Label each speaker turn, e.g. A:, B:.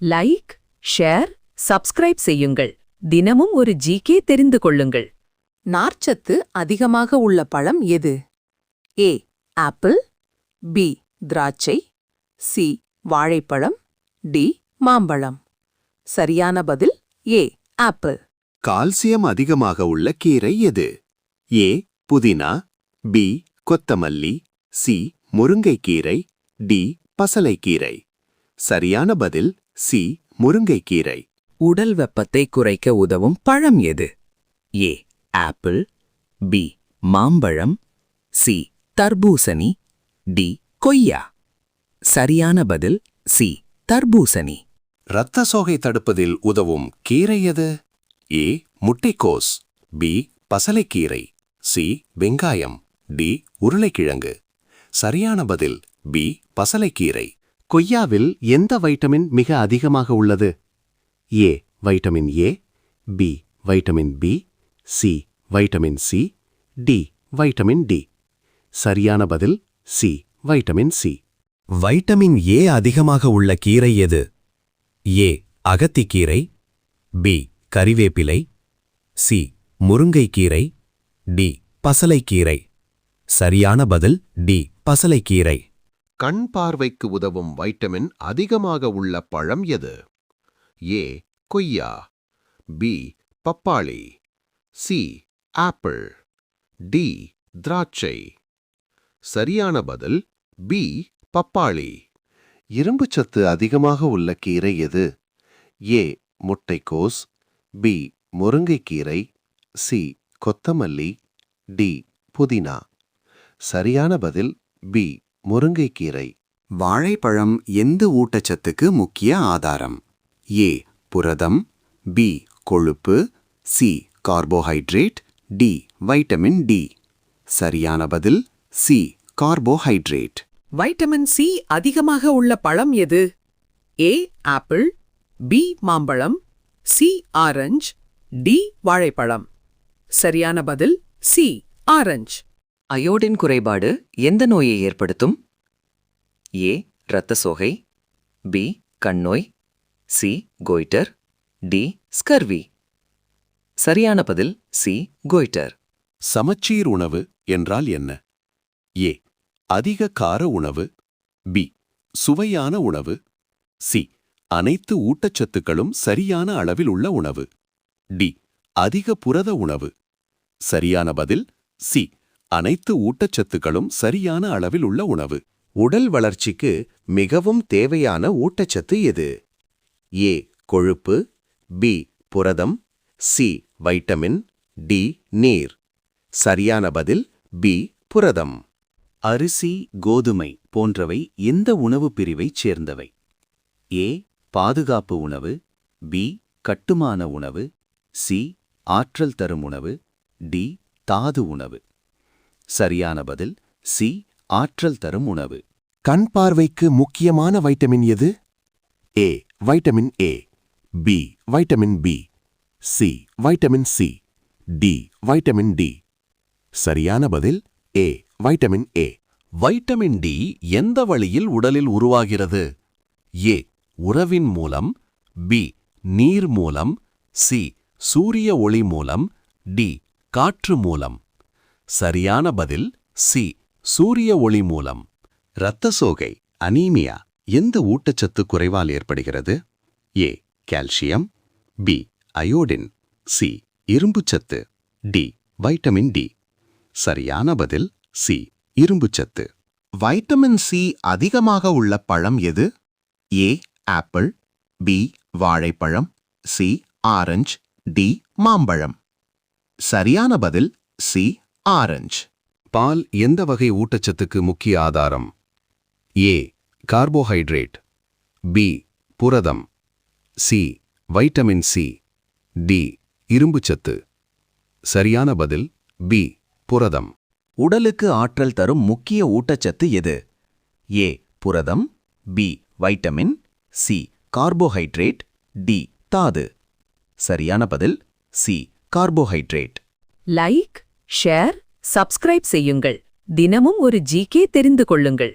A: Like, share, subscribe செய்யுங்கள். தினமும் ஒரு ஜிகே தெரிந்து கொள்ளுங்கள்.
B: நார்ச்சத்து அதிகமாக உள்ள பழம் எது? ஏ ஆப்பிள், பி திராட்சை, சி வாழைப்பழம், டி மாம்பழம். சரியான பதில் ஏ ஆப்பிள்.
C: கால்சியம் அதிகமாக உள்ள கீரை எது? ஏ புதினா, பி கொத்தமல்லி, சி முருங்கைக்கீரை, டி பசலைக்கீரை. சரியான பதில் சி முருங்கைக்கீரை.
D: உடல் வெப்பத்தை குறைக்க உதவும் பழம் எது? ஏ ஆப்பிள், பி மாம்பழம், சி தர்பூசணி, டி கொய்யா. சரியான பதில் சி தர்பூசணி.
C: இரத்த சோகை தடுப்பதில் உதவும் கீரை எது? ஏ முட்டைக்கோஸ், பி பசலைக்கீரை, சி வெங்காயம், டி உருளைக்கிழங்கு. சரியான பதில் பி பசலைக்கீரை. கொய்யாவில் எந்த வைட்டமின் மிக அதிகமாக உள்ளது? A vitamin A, B vitamin B, C vitamin C, D vitamin D. சரியான பதில் C vitamin C.
E: Vitamin A அதிகமாக உள்ள கீரை எது? ஏ அகத்திக்கீரை, பி கறிவேப்பிலை, சி முருங்கைக்கீரை, டி பசலைக்கீரை. சரியான பதில் டி பசலைக்கீரை.
C: கண் பார்வைக்கு உதவும் வைட்டமின் அதிகமாக உள்ள பழம் எது? ஏ கொய்யா, பி பப்பாளி, சி ஆப்பிள், டி திராட்சை. சரியான பதில் பி பப்பாளி. இரும்புச்சத்து அதிகமாக உள்ள கீரை எது? ஏ முட்டைக்கோஸ், பி முருங்கைக்கீரை, சி கொத்தமல்லி, டி புதினா. சரியான பதில் பி முருங்கைக்கீரை.
F: வாழைப்பழம் எந்த ஊட்டச்சத்துக்கு முக்கிய ஆதாரம்? ஏ புரதம், பி கொழுப்பு, C carbohydrate, D vitamin D. சரியான பதில் சி கார்போஹைட்ரேட்.
B: வைட்டமின் சி அதிகமாக உள்ள பழம் எது? ஏ ஆப்பிள், பி மாம்பழம், சி ஆரஞ்சு, டி வாழைப்பழம். சரியான பதில் சி ஆரஞ்சு.
D: அயோடின் குறைபாடு எந்த நோயை ஏற்படுத்தும்? ஏ இரத்த சோகை, பி கண்ணோய், சி கோய்டர், டி ஸ்கர்வி. சரியான பதில் சி கோய்டர்.
C: சமச்சீர் உணவு என்றால் என்ன? ஏ அதிக கார உணவு, பி சுவையான உணவு, சி அனைத்து ஊட்டச்சத்துக்களும் சரியான அளவில் உள்ள உணவு, டி அதிக புரத உணவு. சரியான பதில் சி அனைத்து ஊட்டச்சத்துக்களும் சரியான அளவில் உள்ள உணவு. உடல் வளர்ச்சிக்கு மிகவும் தேவையான ஊட்டச்சத்து எது? ஏ கொழுப்பு, பி புரதம், சி வைட்டமின், டி நீர். சரியான பதில் பி புரதம்.
G: அரிசி, கோதுமை போன்றவை எந்த உணவு பிரிவைச் சேர்ந்தவை? ஏ பாதுகாப்பு உணவு, பி கட்டுமான உணவு, சி ஆற்றல் தரும் உணவு, டி தாது உணவு. சரியான பதில் சி ஆற்றல் தரும் உணவு.
C: கண் பார்வைக்கு முக்கியமான வைட்டமின் எது? A vitamin A, B vitamin B, C vitamin C, D vitamin D. சரியான பதில் A vitamin A. Vitamin D எந்த வழியில் உடலில் உருவாகிறது? ஏ உறவின் மூலம், பி நீர் மூலம், சி சூரிய ஒளி மூலம், டி காற்று மூலம். சரியான பதில் சி சூரிய ஒளி மூலம். இரத்த சோகை அனீமியா எந்த ஊட்டச்சத்து குறைவால் ஏற்படுகிறது? A calcium, B iodine, C இரும்புச்சத்து, டி வைட்டமின் டி. சரியான பதில் சி இரும்புச்சத்து. வைட்டமின் சி அதிகமாக உள்ள பழம் எது? ஏ ஆப்பிள், பி வாழைப்பழம், சி ஆரஞ்சு, டி மாம்பழம். சரியான பதில் சி ஆரஞ்சு. பால் எந்த வகை ஊட்டச்சத்துக்கு முக்கிய ஆதாரம்? ஏ கார்போஹைட்ரேட், பி புரதம், சி வைட்டமின் சி, டி இரும்புச்சத்து. சரியான பதில் பி புரதம்.
G: உடலுக்கு ஆற்றல் தரும் முக்கிய ஊட்டச்சத்து எது? ஏ புரதம், B vitamin, C carbohydrate, D தாது. சரியான பதில் C carbohydrate.
A: Like, share, subscribe செய்யுங்கள். தினமும் ஒரு ஜிகே தெரிந்து கொள்ளுங்கள்.